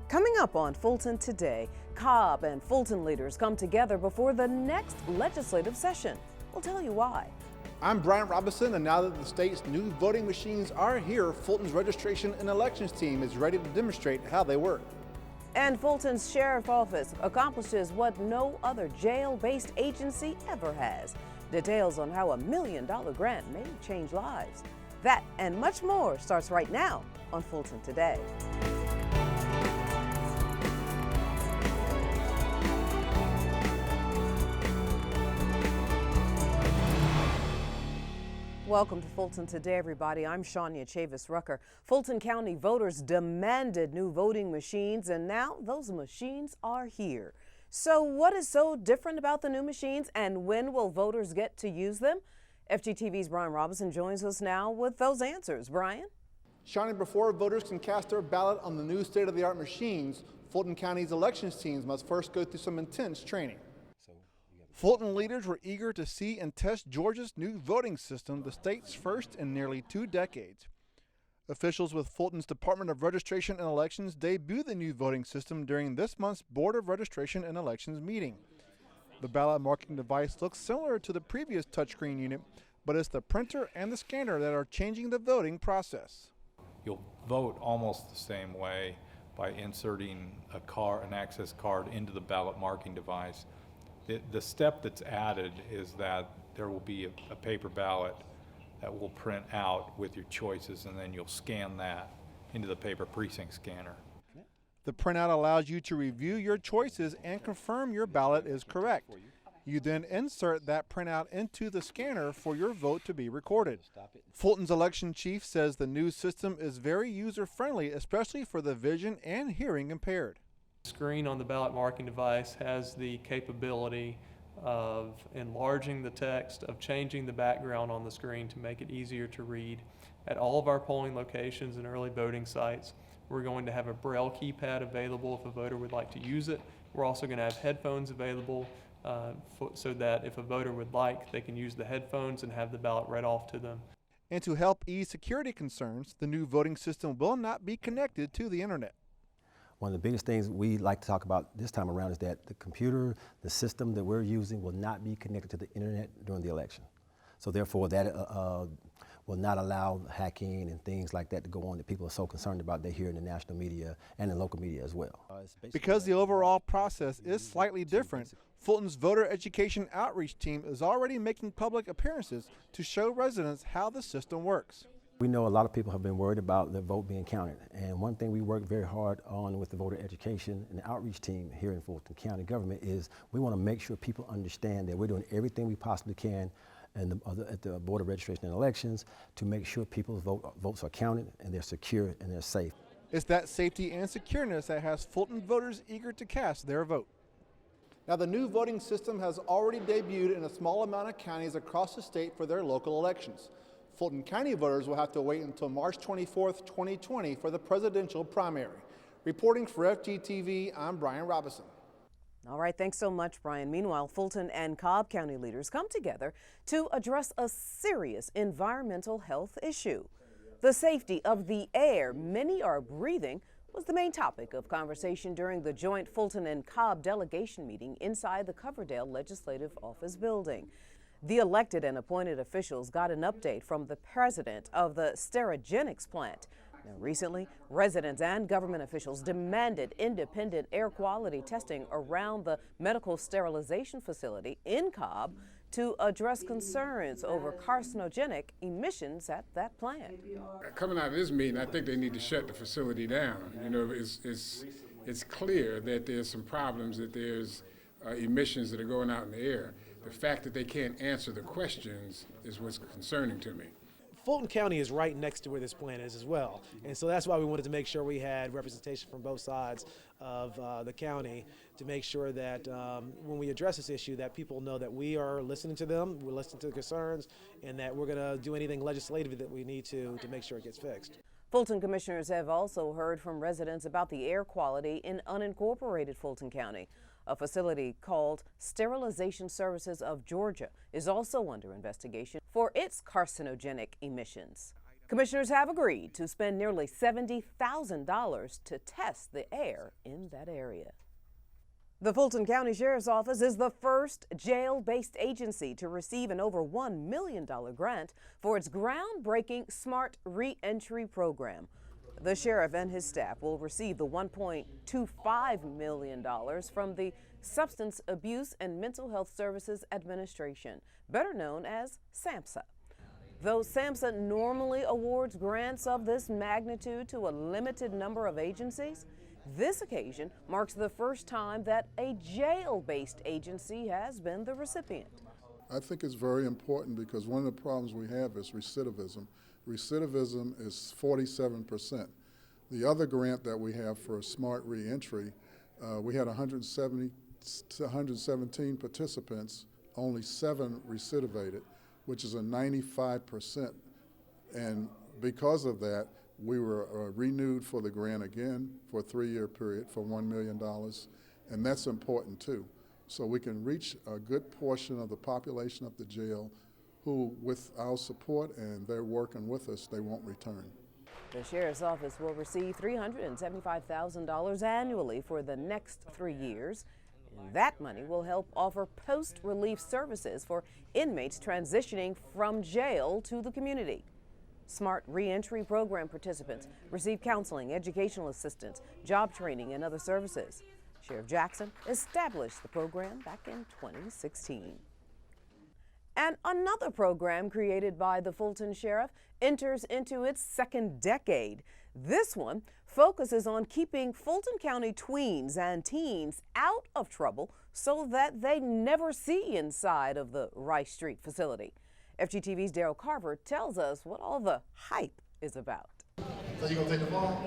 Coming up on Fulton Today, Cobb and Fulton leaders come together before the next legislative session. We'll tell you why. I'm Brian Robinson, and now that the state's new voting machines are here, Fulton's registration and elections team is ready to demonstrate how they work. And Fulton's sheriff office accomplishes what no other jail-based agency ever has. Details on how $1 million grant may change lives. That and much more starts right now on Fulton Today. Welcome to Fulton Today, everybody. I'm Shania Chavis-Rucker. Fulton County voters demanded new voting machines, and now those machines are here. So what is so different about the new machines, and when will voters get to use them? FGTV's Brian Robinson joins us now with those answers. Brian? Shania, before voters can cast their ballot on the new state-of-the-art machines, Fulton County's elections teams must first go through some intense training. Fulton leaders were eager to see and test Georgia's new voting system, the state's first in nearly 2 decades. Officials with Fulton's Department of Registration and Elections debuted the new voting system during this month's Board of Registration and Elections meeting. The ballot marking device looks similar to the previous touchscreen unit, but it's the printer and the scanner that are changing the voting process. You'll vote almost the same way by inserting an access card into the ballot marking device. The step that's added is that there will be a paper ballot that will print out with your choices, and then you'll scan that into the paper precinct scanner. The printout allows you to review your choices and confirm your ballot is correct. You then insert that printout into the scanner for your vote to be recorded. Fulton's election chief says the new system is very user-friendly, especially for the vision and hearing impaired. The screen on the ballot marking device has the capability of enlarging the text, of changing the background on the screen to make it easier to read. At all of our polling locations and early voting sites, we're going to have a Braille keypad available if a voter would like to use it. We're also going to have headphones available so that if a voter would like, they can use the headphones and have the ballot read off to them. And to help ease security concerns, the new voting system will not be connected to the internet. One of the biggest things we like to talk about this time around is that the computer, the system that we're using will not be connected to the internet during the election. So therefore that will not allow hacking and things like that to go on that people are so concerned about. They hear in the national media and in local media as well. Because the overall process is slightly different, Fulton's voter education outreach team is already making public appearances to show residents how the system works. We know a lot of people have been worried about their vote being counted, and one thing we work very hard on with the voter education and the outreach team here in Fulton County government is we want to make sure people understand that we're doing everything we possibly can at the Board of Registration and Elections to make sure people's votes are counted and they're secure and they're safe. It's that safety and secureness that has Fulton voters eager to cast their vote. Now, the new voting system has already debuted in a small amount of counties across the state for their local elections. Fulton County voters will have to wait until March 24th, 2020 for the presidential primary. Reporting for FGTV, I'm Brian Robinson. All right, thanks so much, Brian. Meanwhile, Fulton and Cobb County leaders come together to address a serious environmental health issue. The safety of the air many are breathing was the main topic of conversation during the joint Fulton and Cobb delegation meeting inside the Coverdale Legislative Office building. The elected and appointed officials got an update from the president of the Sterigenics plant. Now, recently, residents and government officials demanded independent air quality testing around the medical sterilization facility in Cobb to address concerns over carcinogenic emissions at that plant. Coming out of this meeting, I think they need to shut the facility down. You know, it's clear that there's some problems, that there's emissions that are going out in the air. The fact that they can't answer the questions is what's concerning to me. Fulton County is right next to where this plant is as well. And so that's why we wanted to make sure we had representation from both sides of the county to make sure that when we address this issue that people know that we are listening to them, we're listening to the concerns, and that we're going to do anything legislative that we need to make sure it gets fixed. Fulton commissioners have also heard from residents about the air quality in unincorporated Fulton County. A facility called Sterilization Services of Georgia is also under investigation for its carcinogenic emissions. Commissioners have agreed to spend nearly $70,000 to test the air in that area. The Fulton County Sheriff's Office is the first jail-based agency to receive an over $1 million grant for its groundbreaking Smart Reentry program. The sheriff and his staff will receive the $1.25 million from the Substance Abuse and Mental Health Services Administration, better known as SAMHSA. Though SAMHSA normally awards grants of this magnitude to a limited number of agencies, this occasion marks the first time that a jail-based agency has been the recipient. I think it's very important because one of the problems we have is recidivism. Recidivism is 47%. The other grant that we have for Smart Reentry, we had 117 participants, only 7 recidivated, which is a 95%. And because of that, we were renewed for the grant again for a 3-year period for $1 million, and that's important too. So we can reach a good portion of the population of the jail who, with our support and they're working with us, they won't return. The Sheriff's Office will receive $375,000 annually for the next 3 years. And that money will help offer post-relief services for inmates transitioning from jail to the community. Smart Reentry program participants receive counseling, educational assistance, job training, and other services. Sheriff Jackson established the program back in 2016. And another program created by the Fulton Sheriff enters into its second decade. This one focuses on keeping Fulton County tweens and teens out of trouble so that they never see inside of the Rice Street facility. FGTV's Daryl Carver tells us what all the hype is about. So you gonna take the ball?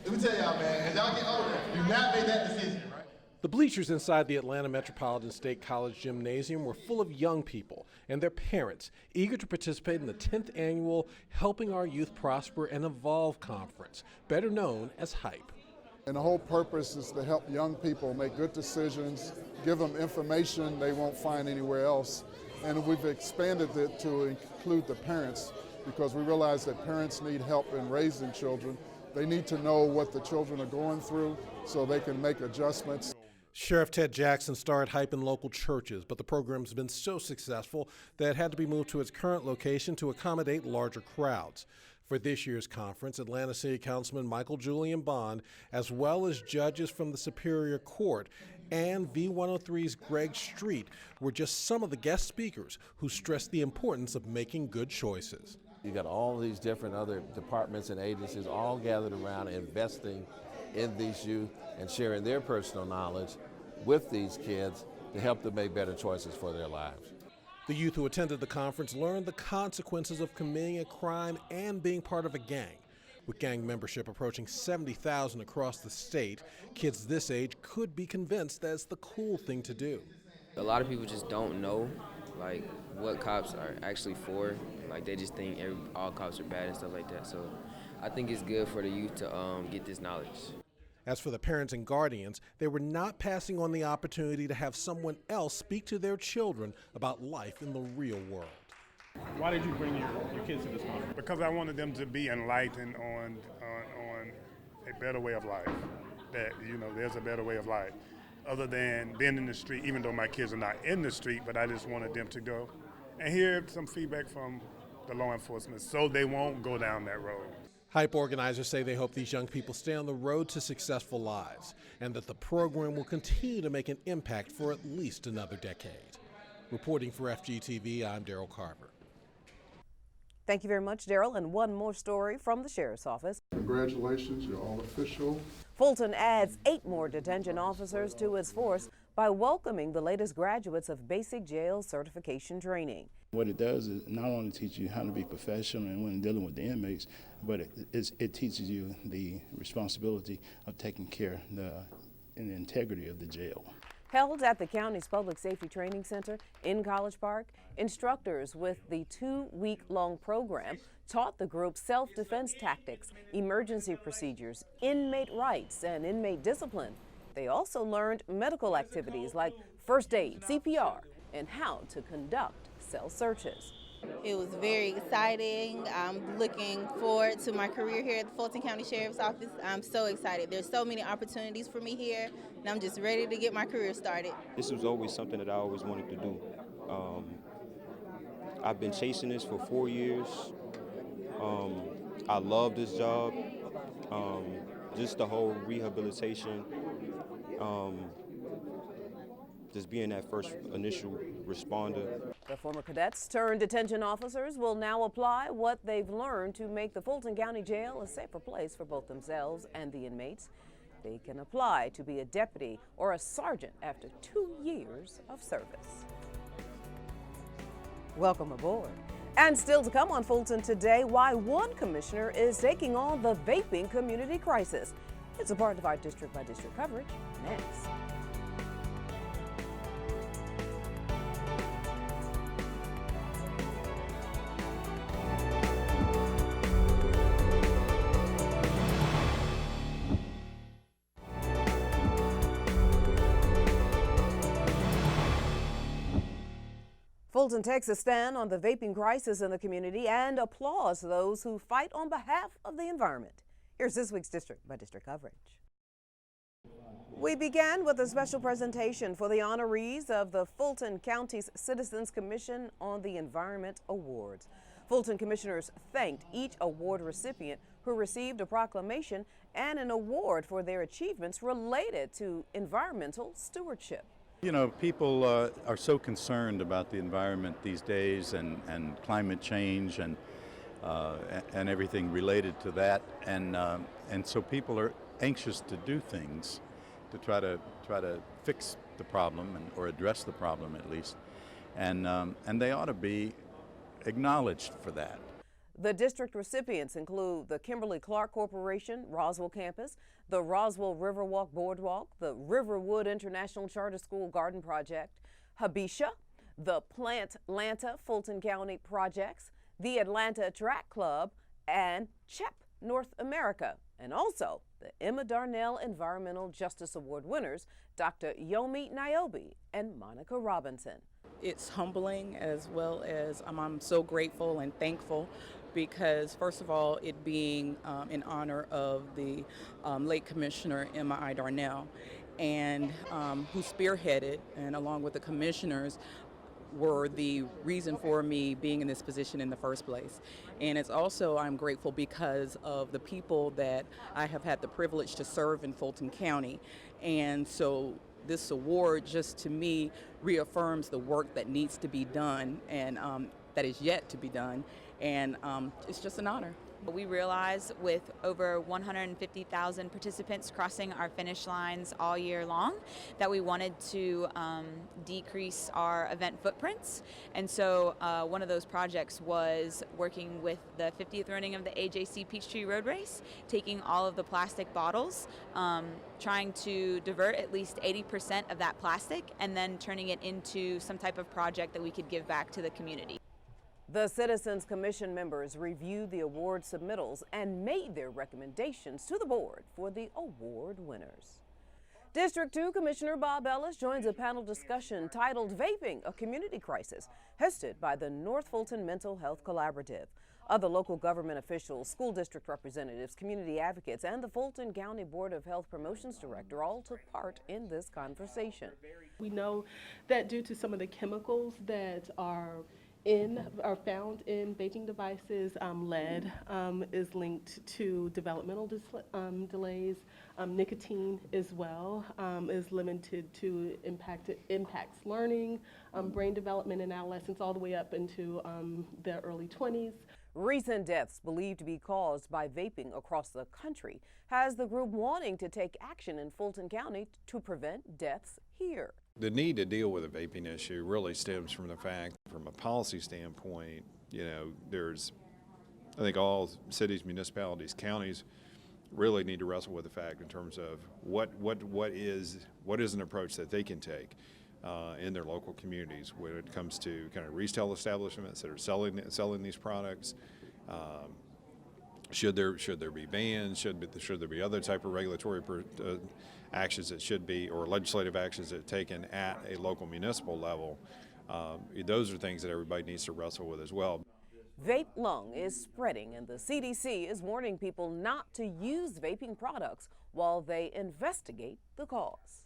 Let me tell y'all, man, as y'all get older, do not make that decision, right? The bleachers inside the Atlanta Metropolitan State College Gymnasium were full of young people and their parents eager to participate in the 10th annual Helping Our Youth Prosper and Evolve Conference, better known as HYPE. And the whole purpose is to help young people make good decisions, give them information they won't find anywhere else. And we've expanded it to include the parents because we realize that parents need help in raising children. They need to know what the children are going through so they can make adjustments. Sheriff Ted Jackson started HYPE in local churches, but the program's been so successful that it had to be moved to its current location to accommodate larger crowds. For this year's conference, Atlanta City Councilman Michael Julian Bond, as well as judges from the Superior Court and V103's Greg Street, were just some of the guest speakers who stressed the importance of making good choices. You got all these different other departments and agencies all gathered around investing in these youth and sharing their personal knowledge with these kids to help them make better choices for their lives. The youth who attended the conference learned the consequences of committing a crime and being part of a gang. With gang membership approaching 70,000 across the state, kids this age could be convinced that's the cool thing to do. A lot of people just don't know like what cops are actually for. Like they just think all cops are bad and stuff like that. So I think it's good for the youth to get this knowledge. As for the parents and guardians, they were not passing on the opportunity to have someone else speak to their children about life in the real world. Why did you bring your kids to this conference? Because I wanted them to be enlightened on a better way of life. That, there's a better way of life. Other than being in the street, even though my kids are not in the street, but I just wanted them to go and hear some feedback from the law enforcement so they won't go down that road. HYPE organizers say they hope these young people stay on the road to successful lives and that the program will continue to make an impact for at least another decade. Reporting for FGTV, I'm Daryl Carver. Thank you very much, Daryl. And one more story from the Sheriff's Office. Congratulations, you're all official. Fulton adds 8 more detention officers to its force by welcoming the latest graduates of basic jail certification training. What it does is not only teach you how to be professional and when dealing with the inmates, but it teaches you the responsibility of taking care of the integrity of the jail. Held at the county's Public Safety Training Center in College Park, instructors with the 2-week-long program taught the group self-defense tactics, emergency procedures, inmate rights, and inmate discipline. They also learned medical activities like first aid, CPR, and how to conduct cell searches. It was very exciting. I'm looking forward to my career here at the Fulton County Sheriff's Office. I'm so excited. There's so many opportunities for me here, and I'm just ready to get my career started. This was always something that I always wanted to do. I've been chasing this for 4 years. I love this job. Just the whole rehabilitation, just being that first initial responder. The former cadets turned detention officers will now apply what they've learned to make the Fulton County Jail a safer place for both themselves and the inmates. They can apply to be a deputy or a sergeant after 2 years of service. Welcome aboard. And still to come on Fulton Today, why one commissioner is taking on the vaping community crisis. It's a part of our district by district coverage next. Fulton takes a stand on the vaping crisis in the community and applauds those who fight on behalf of the environment. Here's this week's district by district coverage. We began with a special presentation for the honorees of the Fulton County's Citizens Commission on the Environment Awards. Fulton commissioners thanked each award recipient who received a proclamation and an award for their achievements related to environmental stewardship. You know, people are so concerned about the environment these days and climate change and everything related to that, and so people are anxious to do things to try to fix the problem or address the problem at least, and they ought to be acknowledged for that. The district recipients include the Kimberly-Clark Corporation, Roswell Campus, the Roswell Riverwalk Boardwalk, the Riverwood International Charter School Garden Project, Habesha, the Plant Atlanta Fulton County Projects, the Atlanta Track Club, and CHEP North America, and also the Emma Darnell Environmental Justice Award winners, Dr. Yomi Niobe and Monica Robinson. It's humbling as well as I'm so grateful and thankful because, first of all, it being in honor of the late Commissioner Emma I. Darnell, and who spearheaded, and along with the commissioners, were the reason for me being in this position in the first place. And it's also, I'm grateful because of the people that I have had the privilege to serve in Fulton County. And so this award just to me reaffirms the work that needs to be done and that is yet to be done. And it's just an honor. We realize with over 150,000 participants crossing our finish lines all year long that we wanted to decrease our event footprints. And so one of those projects was working with the 50th running of the AJC Peachtree Road Race, taking all of the plastic bottles, trying to divert at least 80% of that plastic, and then turning it into some type of project that we could give back to the community. The Citizens Commission members reviewed the award submittals and made their recommendations to the board for the award winners. District 2 Commissioner Bob Ellis joins a panel discussion titled Vaping, a Community Crisis, hosted by the North Fulton Mental Health Collaborative. Other local government officials, school district representatives, community advocates, and the Fulton County Board of Health Promotions Director all took part in this conversation. We know that due to some of the chemicals that are found in vaping devices, lead is linked to developmental delays. Nicotine as well is limited to impacts learning, brain development in adolescence all the way up into the early 20s. Recent deaths believed to be caused by vaping across the country has the group wanting to take action in Fulton County to prevent deaths here. The need to deal with a vaping issue really stems from the fact, from a policy standpoint, you know, I think all cities, municipalities, counties really need to wrestle with the fact in terms of what is an approach that they can take in their local communities when it comes to kind of retail establishments that are selling these products. Should there be bans? Should there be other type of regulatory actions that should be, or legislative actions that are taken at a local municipal level Those are things that everybody needs to wrestle with as well. Vape lung is spreading, and the CDC is warning people not to use vaping products while they investigate the cause.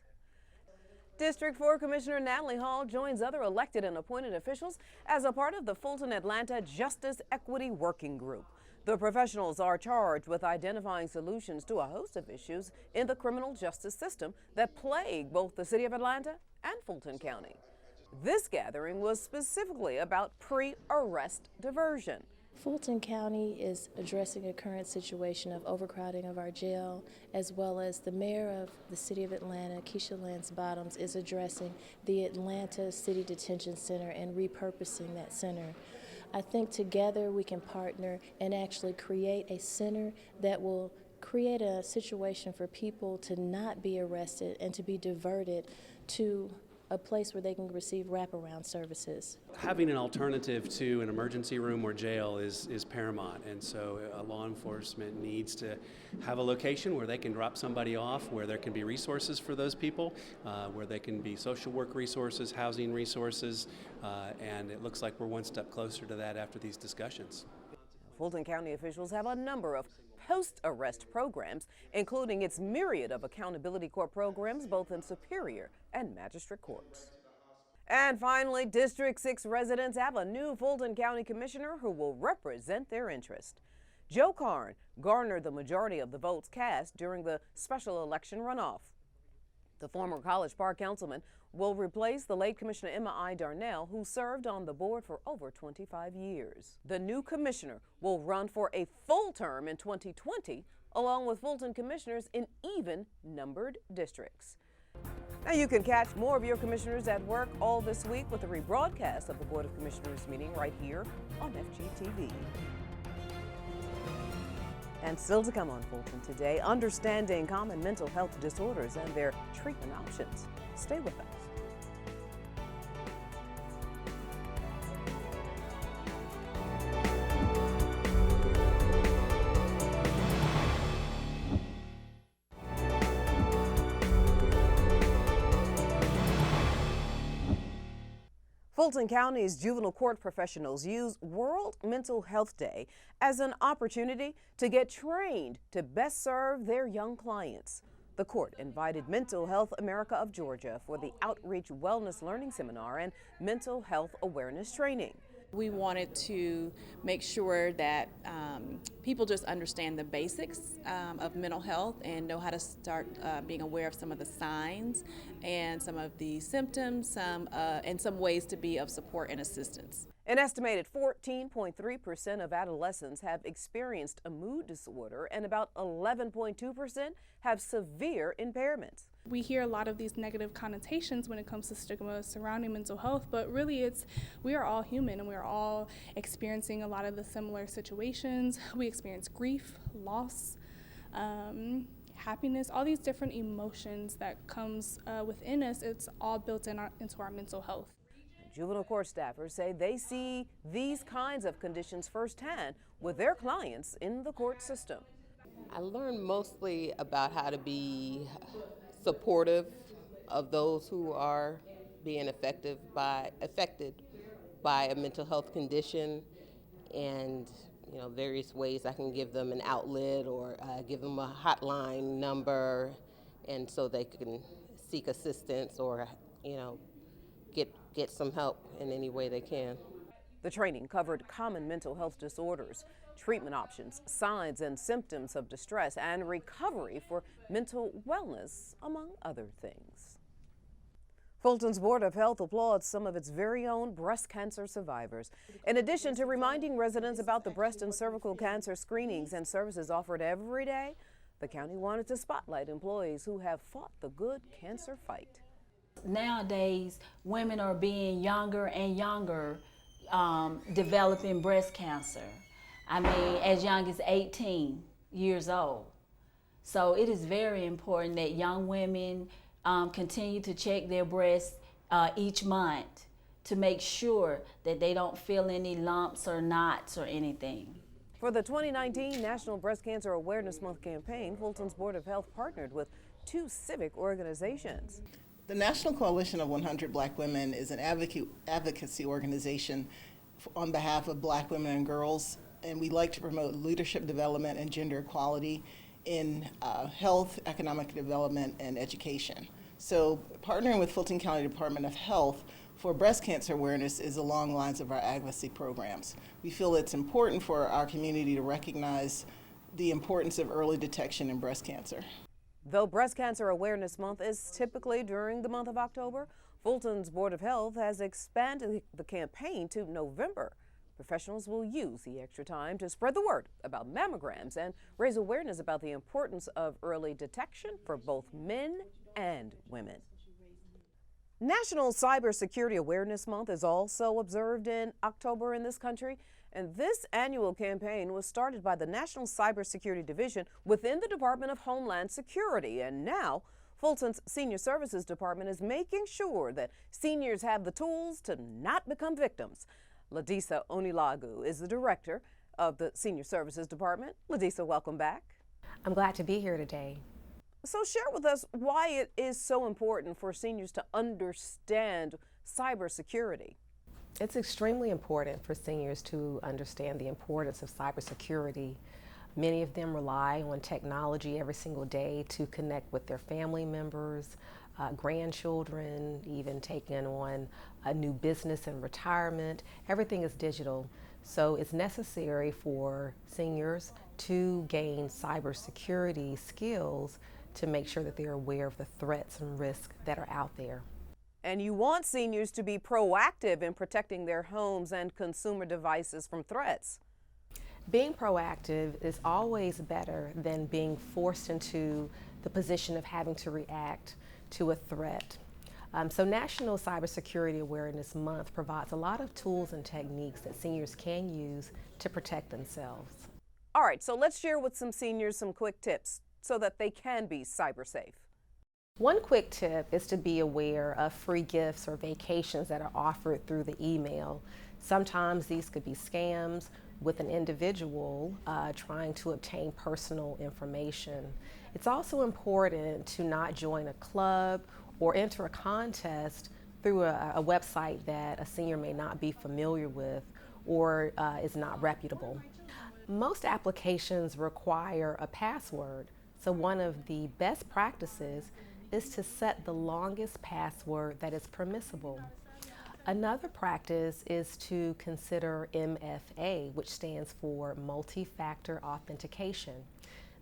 District 4 Commissioner Natalie Hall joins other elected and appointed officials as a part of the Fulton Atlanta Justice Equity Working Group. The professionals are charged with identifying solutions to a host of issues in the criminal justice system that plague both the city of Atlanta and Fulton County. This gathering was specifically about pre-arrest diversion. Fulton County is addressing a current situation of overcrowding of our jail, as well as the mayor of the city of Atlanta, Keisha Lance Bottoms, is addressing the Atlanta City Detention Center and repurposing that center. I think together we can partner and actually create a center that will create a situation for people to not be arrested and to be diverted to a place where they can receive wraparound services. Having an alternative to an emergency room or jail is paramount, and so law enforcement needs to have a location where they can drop somebody off, where there can be resources for those people, where they can be social work resources, housing resources, and it looks like we're one step closer to that after these discussions. Fulton County officials have a number of post-arrest programs, including its myriad of accountability court programs, both in Superior and Magistrate courts. And finally, District 6 residents have a new Fulton County Commissioner who will represent their interest. Joe Karn garnered the majority of the votes cast during the special election runoff. The former College Park councilman will replace the late Commissioner Emma I. Darnell, who served on the board for over 25 years. The new commissioner will run for a full term in 2020, along with Fulton commissioners in even-numbered districts. Now you can catch more of your commissioners at work all this week with a rebroadcast of the Board of Commissioners meeting right here on FGTV. And still to come on Fulton Today, understanding common mental health disorders and their treatment options. Stay with us. Fulton County's juvenile court professionals use World Mental Health Day as an opportunity to get trained to best serve their young clients. The court invited Mental Health America of Georgia for the Outreach Wellness Learning Seminar and Mental Health Awareness Training. We wanted to make sure that people just understand the basics of mental health and know how to start being aware of some of the signs and some of the symptoms and some ways to be of support and assistance. An estimated 14.3% of adolescents have experienced a mood disorder, and about 11.2% have severe impairments. We hear a lot of these negative connotations when it comes to stigma surrounding mental health, but really we are all human and we are all experiencing a lot of the similar situations. We experience grief, loss, happiness, all these different emotions that comes within us. It's all built into our mental health. Juvenile court staffers say they see these kinds of conditions firsthand with their clients in the court system. I learned mostly about how to be supportive of those who are being affected by a mental health condition, and various ways I can give them an outlet or give them a hotline number, and so they can seek assistance or get some help in any way they can. The training covered common mental health disorders, treatment options, signs and symptoms of distress, and recovery for mental wellness, among other things. Fulton's Board of Health applauds some of its very own breast cancer survivors. In addition to reminding residents about the breast and cervical cancer screenings and services offered every day, the county wanted to spotlight employees who have fought the good cancer fight. Nowadays, women are being younger and younger developing breast cancer. I mean, as young as 18 years old. So it is very important that young women continue to check their breasts each month to make sure that they don't feel any lumps or knots or anything. For the 2019 National Breast Cancer Awareness Month campaign, Fulton's Board of Health partnered with 2 civic organizations. The National Coalition of 100 Black Women is an advocacy organization on behalf of Black women and girls, and we like to promote leadership development and gender equality in health, economic development, and education. So partnering with Fulton County Department of Health for breast cancer awareness is along the lines of our advocacy programs. We feel it's important for our community to recognize the importance of early detection in breast cancer. Though Breast Cancer Awareness Month is typically during the month of October, Fulton's Board of Health has expanded the campaign to November. Professionals will use the extra time to spread the word about mammograms and raise awareness about the importance of early detection for both men and women. National Cybersecurity Awareness Month is also observed in October in this country, and this annual campaign was started by the National Cybersecurity Division within the Department of Homeland Security, and now Fulton's Senior Services Department is making sure that seniors have the tools to not become victims. Ladisa Onilagu is the director of the Senior Services Department. Ladisa, welcome back. I'm glad to be here today. So share with us why it is so important for seniors to understand cybersecurity. It's extremely important for seniors to understand the importance of cybersecurity. Many of them rely on technology every single day to connect with their family members, grandchildren, even taking on a new business and retirement. Everything is digital. So it's necessary for seniors to gain cybersecurity skills to make sure that they're aware of the threats and risks that are out there. And you want seniors to be proactive in protecting their homes and consumer devices from threats. Being proactive is always better than being forced into the position of having to react to a threat. So National Cybersecurity Awareness Month provides a lot of tools and techniques that seniors can use to protect themselves. All right, so let's share with some seniors some quick tips so that they can be cyber safe. One quick tip is to be aware of free gifts or vacations that are offered through the email. Sometimes these could be scams with an individual trying to obtain personal information. It's also important to not join a club or enter a contest through a website that a senior may not be familiar with or is not reputable. Most applications require a password, so one of the best practices is to set the longest password that is permissible. Another practice is to consider MFA, which stands for multi-factor authentication.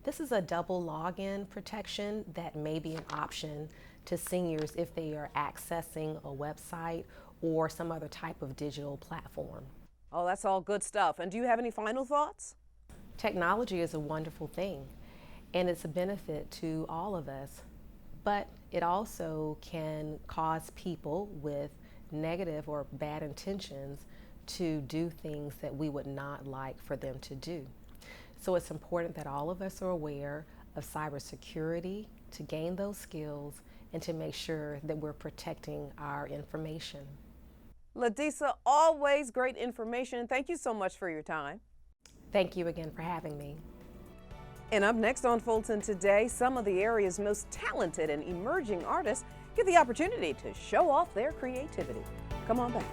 This is a double login protection that may be an option to seniors if they are accessing a website or some other type of digital platform. Oh, that's all good stuff. And do you have any final thoughts? Technology is a wonderful thing, and it's a benefit to all of us, but it also can cause people with negative or bad intentions to do things that we would not like for them to do. So it's important that all of us are aware of cybersecurity, to gain those skills and to make sure that we're protecting our information. Ladisa, always great information. Thank you so much for your time. Thank you again for having me. And up next on Fulton Today, some of the area's most talented and emerging artists get the opportunity to show off their creativity. Come on back.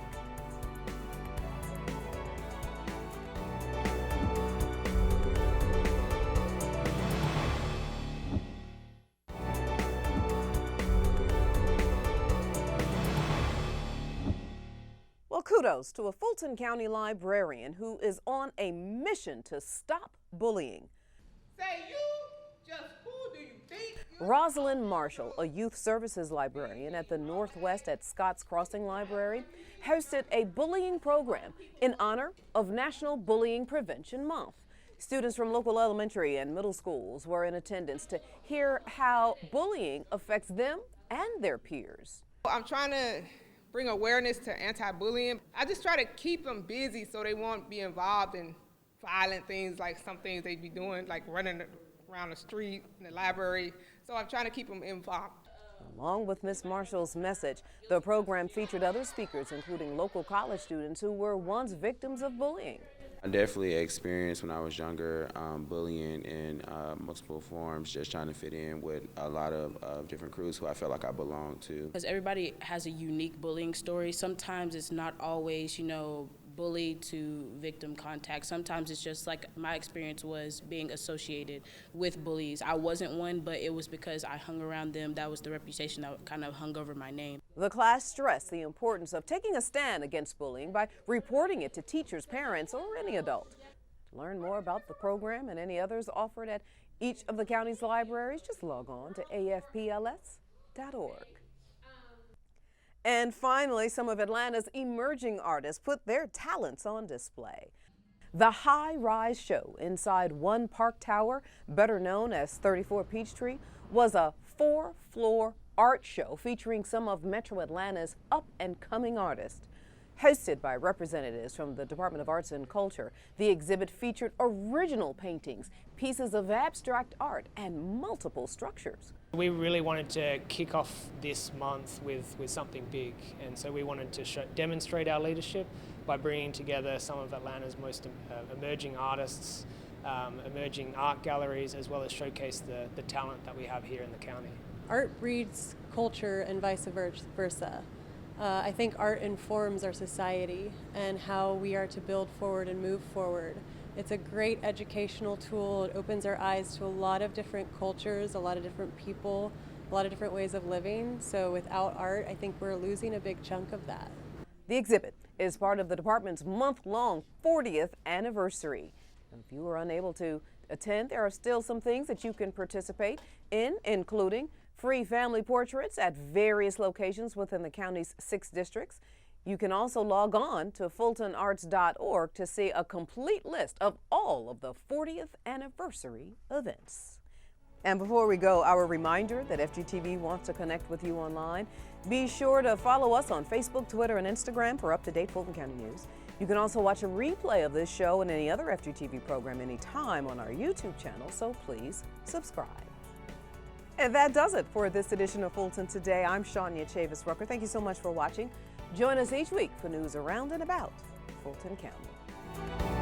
Well, kudos to a Fulton County librarian who is on a mission to stop bullying. Say you, just who do you think? Rosalind Marshall, a youth services librarian at the Northwest at Scotts Crossing Library, hosted a bullying program in honor of National Bullying Prevention Month. Students from local elementary and middle schools were in attendance to hear how bullying affects them and their peers. I'm trying to bring awareness to anti-bullying. I just try to keep them busy so they won't be involved in violent things, like some things they be doing, like running around the street, in the library. So I'm trying to keep them involved. Along with Ms. Marshall's message, the program featured other speakers, including local college students who were once victims of bullying. I definitely experienced when I was younger bullying in multiple forms, just trying to fit in with a lot of different crews who I felt like I belonged to. Because everybody has a unique bullying story. Sometimes it's not always, bully to victim contact. Sometimes it's just like my experience was being associated with bullies. I wasn't one, but it was because I hung around them. That was the reputation that kind of hung over my name. The class stressed the importance of taking a stand against bullying by reporting it to teachers, parents, or any adult. To learn more about the program and any others offered at each of the county's libraries, just log on to afpls.org. And finally, some of Atlanta's emerging artists put their talents on display. The High Rise Show inside One Park Tower, better known as 34 Peachtree, was a 4-floor art show featuring some of Metro Atlanta's up-and-coming artists. Hosted by representatives from the Department of Arts and Culture, the exhibit featured original paintings, pieces of abstract art, and multiple structures. We really wanted to kick off this month with something big, and so we wanted to demonstrate our leadership by bringing together some of Atlanta's most emerging artists, emerging art galleries, as well as showcase the talent that we have here in the county. Art breeds culture and vice versa. I think art informs our society and how we are to build forward and move forward. It's a great educational tool. It opens our eyes to a lot of different cultures, a lot of different people, a lot of different ways of living. So without art, I think we're losing a big chunk of that. The exhibit is part of the department's month-long 40th anniversary. And if you were unable to attend, there are still some things that you can participate in, including free family portraits at various locations within the county's 6 districts. You can also log on to fultonarts.org to see a complete list of all of the 40th anniversary events. And before we go, our reminder that FGTV wants to connect with you online. Be sure to follow us on Facebook, Twitter, and Instagram for up-to-date Fulton County news. You can also watch a replay of this show and any other FGTV program anytime on our YouTube channel, so please subscribe. And that does it for this edition of Fulton Today. I'm Shania Chavis-Rucker. Thank you so much for watching. Join us each week for news around and about Fulton County.